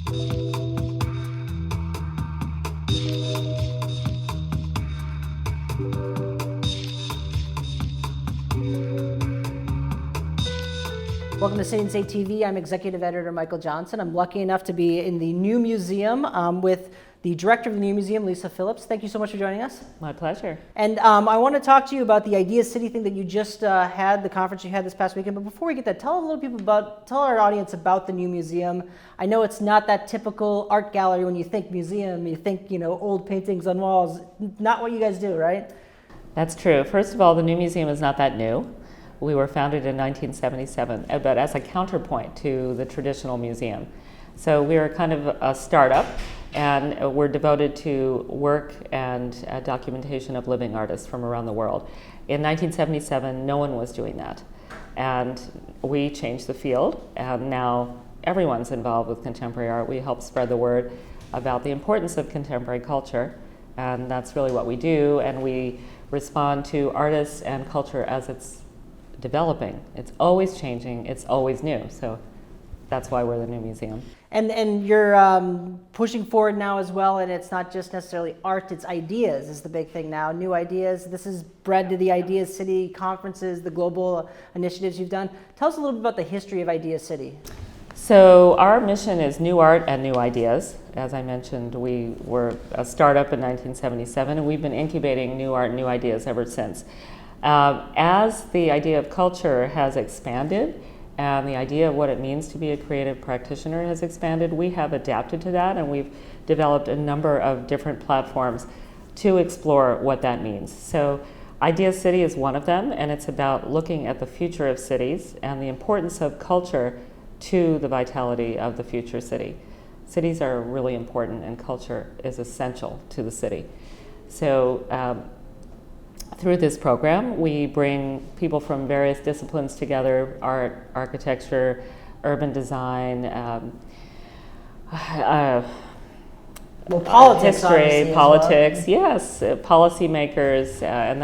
Welcome to City and State TV. I'm Executive Editor Michael Johnson. I'm lucky enough to be in the new museum with the director of the new museum, Lisa Phillips. Thank you so much for joining us. My pleasure. And I want to talk to you about the Idea City thing that you just had, the conference you had this past weekend. But before we get that, tell our audience about the new museum. I know it's not that typical art gallery. When you think museum, you think, old paintings on walls. Not what you guys do, right? That's true. First of all, the new museum is not that new. We were founded in 1977, but as a counterpoint to the traditional museum. So we are kind of a startup, and we're devoted to work and documentation of living artists from around the world. In 1977, no one was doing that. And we changed the field, and now everyone's involved with contemporary art. We help spread the word about the importance of contemporary culture, and that's really what we do. And we respond to artists and culture as it's developing. It's always changing, it's always new. So that's why we're the new museum. And you're pushing forward now as well, and it's not just necessarily art, it's ideas is the big thing now. New ideas. This is bred to the Idea City conferences, the global initiatives you've done. Tell us a little bit about the history of Idea City. So our mission is new art and new ideas. As I mentioned, we were a startup in 1977, and we've been incubating new art and new ideas ever since. As the idea of culture has expanded and the idea of what it means to be a creative practitioner has expanded, we have adapted to that, and we've developed a number of different platforms to explore what that means. So Idea City is one of them, and it's about looking at the future of cities and the importance of culture to the vitality of the future city. Cities are really important, and culture is essential to the city. So through this program, we bring people from various disciplines together: art, architecture, urban design, politics, history, politics, well. yes, policymakers, and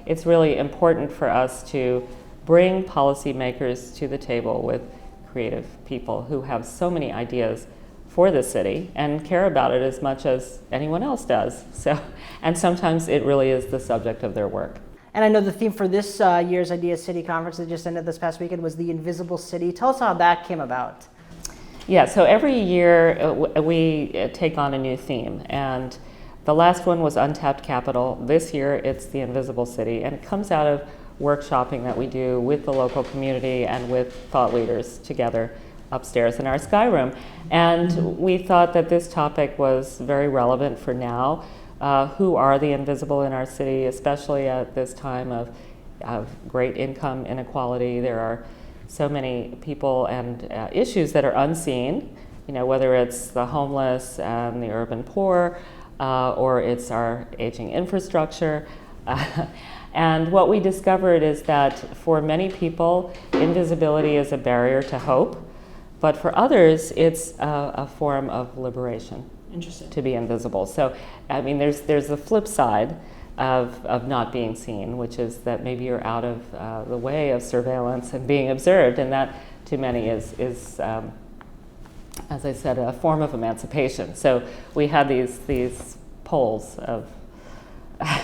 it's really important for us to bring policymakers to the table with creative people who have so many ideas for the city and care about it as much as anyone else does. So, and sometimes it really is the subject of their work. And I know the theme for this year's Idea City conference that just ended this past weekend was the Invisible City. Tell us how that came about. Yeah, so every year we take on a new theme, and the last one was Untapped Capital. This year it's the Invisible City, and it comes out of workshopping that we do with the local community and with thought leaders together upstairs in our sky room. And we thought that this topic was very relevant for now. Who are the invisible in our city, especially at this time of great income inequality? There are so many people and issues that are unseen, whether it's the homeless and the urban poor, or it's our aging infrastructure. And what we discovered is that for many people, invisibility is a barrier to hope. But for others, it's a form of liberation. Interesting. To be invisible. So, I mean, there's the flip side of not being seen, which is that maybe you're out of the way of surveillance and being observed, and that to many is as I said, a form of emancipation. So we had these poles of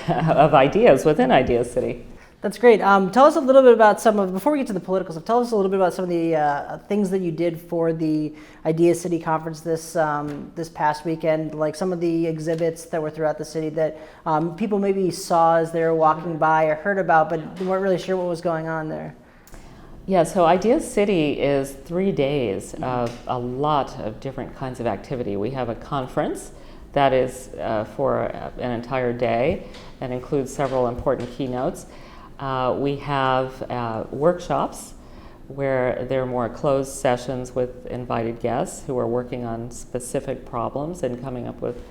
of ideas within Idea City. That's great. Tell us a little bit about before we get to the political stuff, tell us a little bit about some of the things that you did for the Idea City conference this past weekend, like some of the exhibits that were throughout the city that people maybe saw as they were walking by or heard about, but they weren't really sure what was going on there. Yeah, so Idea City is 3 days of a lot of different kinds of activity. We have a conference that is for an entire day and includes several important keynotes. We have workshops where there are more closed sessions with invited guests who are working on specific problems and coming up with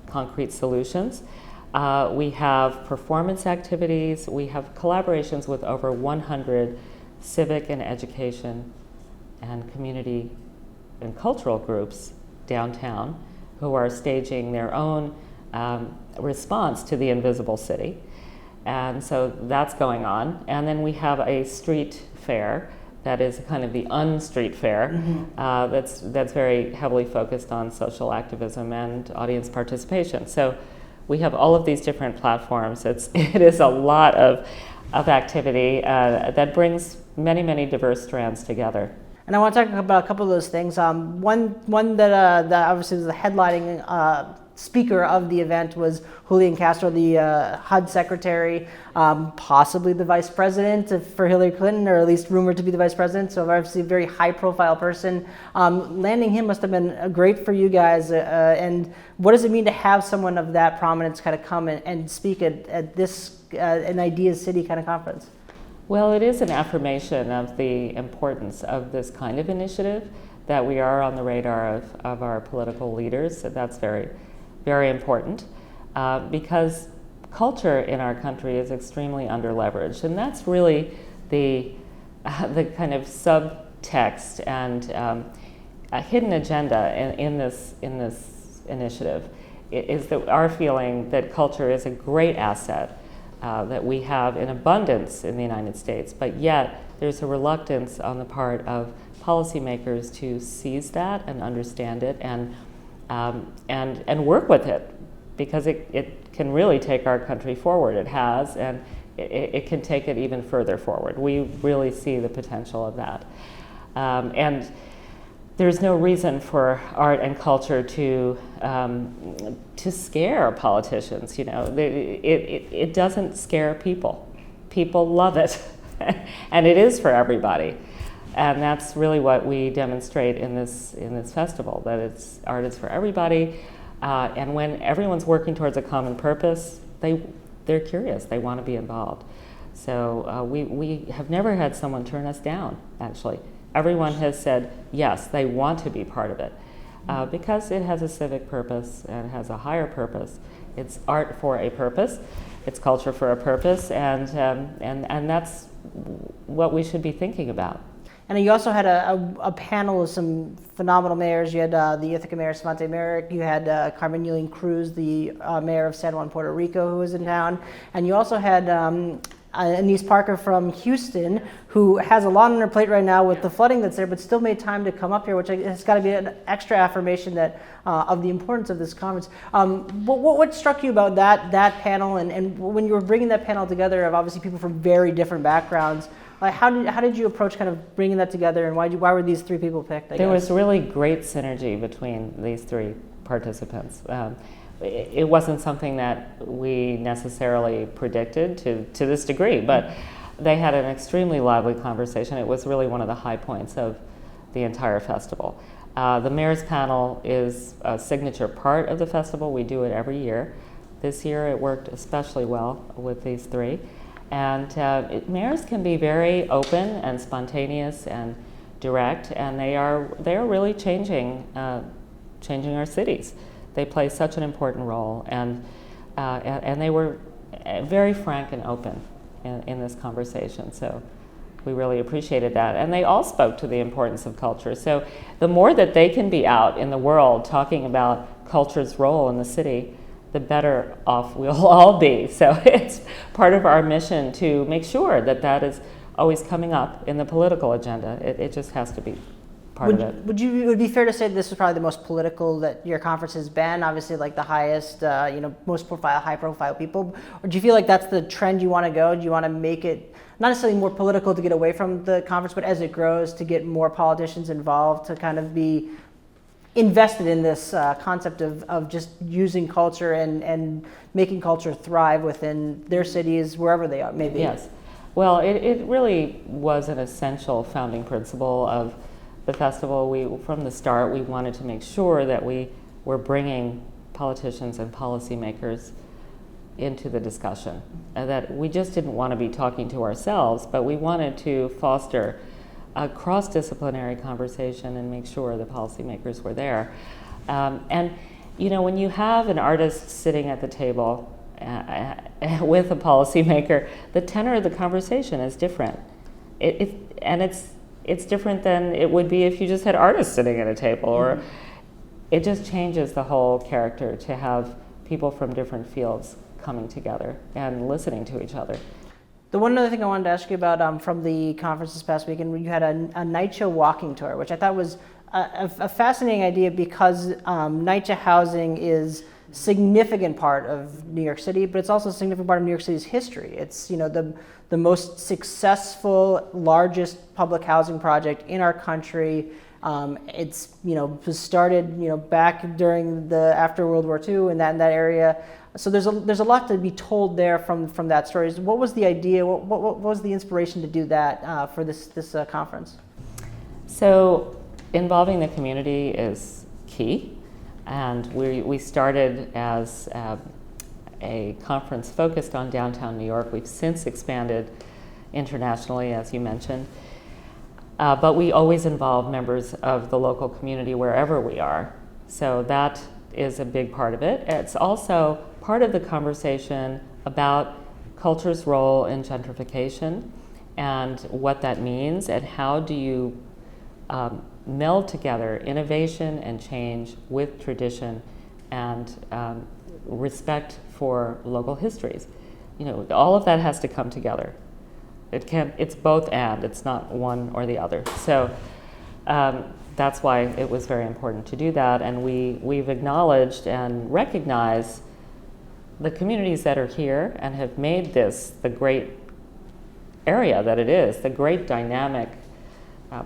concrete solutions. We have performance activities. We have collaborations with over 100 civic and education and community and cultural groups downtown who are staging their own response to the invisible city. And so that's going on. And then we have a street fair that is kind of the un-street fair, that's very heavily focused on social activism and audience participation. So we have all of these different platforms. It is a lot of activity that brings many, many diverse strands together. And I want to talk about a couple of those things. One that obviously was the headlining speaker of the event was Julian Castro, the HUD secretary, possibly the vice president for Hillary Clinton, or at least rumored to be the vice president. So obviously a very high-profile person. Landing him must have been great for you guys. And what does it mean to have someone of that prominence kind of come and speak at this an Ideas City kind of conference? Well, it is an affirmation of the importance of this kind of initiative, that we are on the radar of our political leaders. So that's very, very important, because culture in our country is extremely underleveraged, and that's really the kind of subtext and a hidden agenda in this initiative, is that our feeling that culture is a great asset that we have in abundance in the United States, but yet there's a reluctance on the part of policymakers to seize that and understand it and work with it, because it can really take our country forward. It has, and it can take it even further forward. We really see the potential of that. And there's no reason for art and culture to scare politicians. You know, it doesn't scare people. People love it, and it is for everybody. And that's really what we demonstrate in this festival, that art is for everybody. And when everyone's working towards a common purpose, they're curious. They want to be involved. So we have never had someone turn us down, actually. Everyone has said yes, they want to be part of it, because it has a civic purpose and it has a higher purpose. It's art for a purpose, it's culture for a purpose, and that's what we should be thinking about. And you also had a panel of some phenomenal mayors. You had the Ithaca Mayor, Svante Merrick. You had Carmen Yulín Cruz, the mayor of San Juan, Puerto Rico, who was in town. And you also had Anise Parker from Houston, who has a lot on her plate right now with the flooding that's there, but still made time to come up here, which has got to be an extra affirmation that of the importance of this conference. What struck you about that panel, and when you were bringing that panel together of obviously people from very different backgrounds? How did you approach kind of bringing that together, and why were these three people picked? There was really great synergy between these three participants. It wasn't something that we necessarily predicted to this degree, but they had an extremely lively conversation. It was really one of the high points of the entire festival. The mayor's panel is a signature part of the festival. We do it every year. This year it worked especially well with these three. And mayors can be very open and spontaneous and direct, and they are really changing our cities. They play such an important role, and they were very frank and open in this conversation. So we really appreciated that, and they all spoke to the importance of culture. So the more that they can be out in the world talking about culture's role in the city, the better off we'll all be. So it's part of our mission to make sure that is always coming up in the political agenda. It just has to be part of it. Would it be fair to say this was probably the most political that your conference has been? Obviously, like the highest, most high-profile people. Or do you feel like that's the trend you want to go? Do you want to make it not necessarily more political to get away from the conference, but as it grows to get more politicians involved, to kind of be invested in this concept of just using culture and making culture thrive within their cities, wherever they are, maybe? Yes. Well, it really was an essential founding principle of the festival. From the start, we wanted to make sure that we were bringing politicians and policymakers into the discussion, and that we just didn't want to be talking to ourselves, but we wanted to foster a cross-disciplinary conversation and make sure the policymakers were there. And when you have an artist sitting at the table with a policymaker, the tenor of the conversation is different. It's different than it would be if you just had artists sitting at a table, or it just changes the whole character to have people from different fields coming together and listening to each other. The one other thing I wanted to ask you about from the conference this past weekend, you had a NYCHA walking tour, which I thought was a fascinating idea because NYCHA housing is a significant part of New York City, but it's also a significant part of New York City's history. It's the most successful, largest public housing project in our country. It's was started back during after World War II in that area. So there's a lot to be told there from that story. What was the idea? What was the inspiration to do that for this conference? So involving the community is key, and we started as a conference focused on downtown New York. We've since expanded internationally, as you mentioned, but we always involve members of the local community wherever we are. So that is a big part of it. It's also part of the conversation about culture's role in gentrification and what that means, and how do you meld together innovation and change with tradition and respect for local histories. All of that has to come together. It's both and, it's not one or the other. So that's why it was very important to do that, and we've acknowledged and recognized the communities that are here and have made this the great area that it is, the great dynamic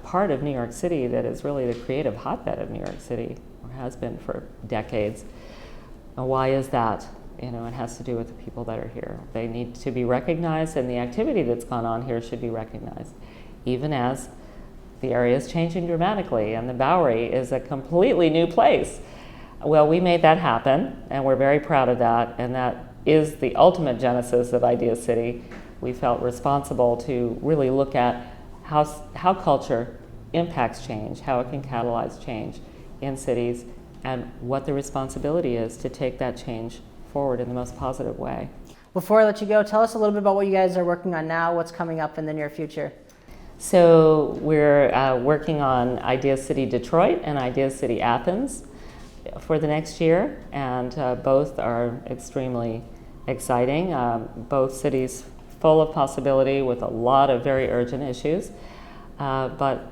part of New York City that is really the creative hotbed of New York City, or has been for decades. And why is that? It has to do with the people that are here. They need to be recognized, and the activity that's gone on here should be recognized, even as the area is changing dramatically and the Bowery is a completely new place. Well, we made that happen, and we're very proud of that, and that is the ultimate genesis of Idea City. We felt responsible to really look at how culture impacts change, how it can catalyze change in cities, and what the responsibility is to take that change forward in the most positive way. Before I let you go, tell us a little bit about what you guys are working on now, what's coming up in the near future. So we're working on Idea City Detroit and Idea City Athens for the next year, and both are extremely exciting. Both cities full of possibility with a lot of very urgent issues, but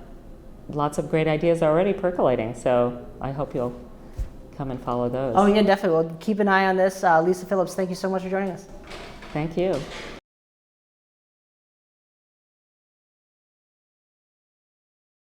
lots of great ideas already percolating. So I hope you'll come and follow those. Oh yeah, definitely. We'll keep an eye on this. Lisa Phillips, thank you so much for joining us. Thank you.